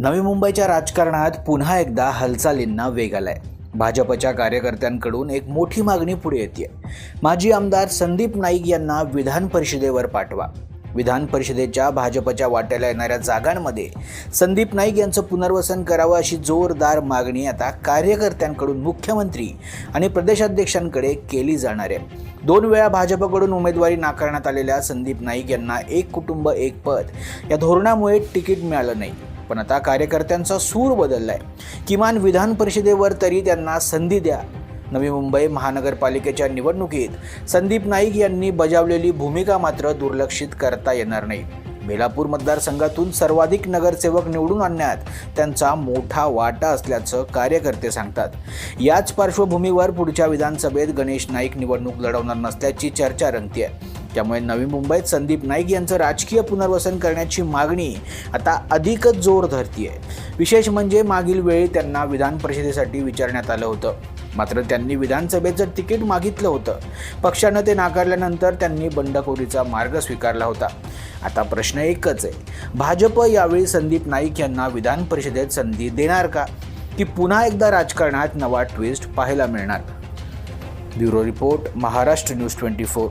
नवी मुंबईच्या राजकारणात पुन्हा एकदा हालचालींना वेग आलाय। भाजपच्या कार्यकर्त्यांकडून एक मोठी मागणी पुढे येते। माजी आमदार संदीप नाईक यांना विधान परिषदेवर पाठवा। विधान परिषदेच्या भाजपच्या वाट्याला येणाऱ्या जागांमध्ये संदीप नाईक यांचं पुनर्वसन करावं अशी जोरदार मागणी आता कार्यकर्त्यांकडून मुख्यमंत्री आणि प्रदेशाध्यक्षांकडे केली जाणार आहे। 2 वेळा भाजपकडून उमेदवारी नाकारण्यात आलेल्या संदीप नाईक यांना एक कुटुंब एक पद या धोरणामुळे तिकीट मिळालं नाही, पण आता कार्यकर्त्यांचा सूर बदललाय। किमान विधान परिषदेवर तरी त्यांना संधी द्या। नवी मुंबई महानगरपालिकेच्या निवडणुकीत संदीप नाईक यांनी बजावलेली भूमिका मात्र दुर्लक्षित करता येणार नाही। बेलापूर मतदारसंघातून सर्वाधिक नगरसेवक निवडून आणण्यात त्यांचा मोठा वाटा असल्याचं कार्यकर्ते सांगतात। याच पार्श्वभूमीवर पुढच्या विधानसभेत गणेश नाईक निवडणूक लढवणार नसल्याची चर्चा रंगतेय। त्यामुळे नवी मुंबईत संदीप नाईक यांचं राजकीय पुनर्वसन करण्याची मागणी आता अधिकच जोर धरतीये। विशेष म्हणजे मागील वेळी त्यांना विधान परिषदेसाठी विचारण्यात आलं होतं, मात्र त्यांनी विधानसभेचं तिकीट मागितलं होतं। पक्षानं ते नाकारल्यानंतर त्यांनी बंडखोरीचा मार्ग स्वीकारला होता। आता प्रश्न एकच आहे, भाजप यावेळी संदीप नाईक यांना विधान परिषदेत संधी देणार का, की पुन्हा एकदा राजकारणात नवा ट्विस्ट पाहायला मिळणार? Bureau report, Maharashtra news 24।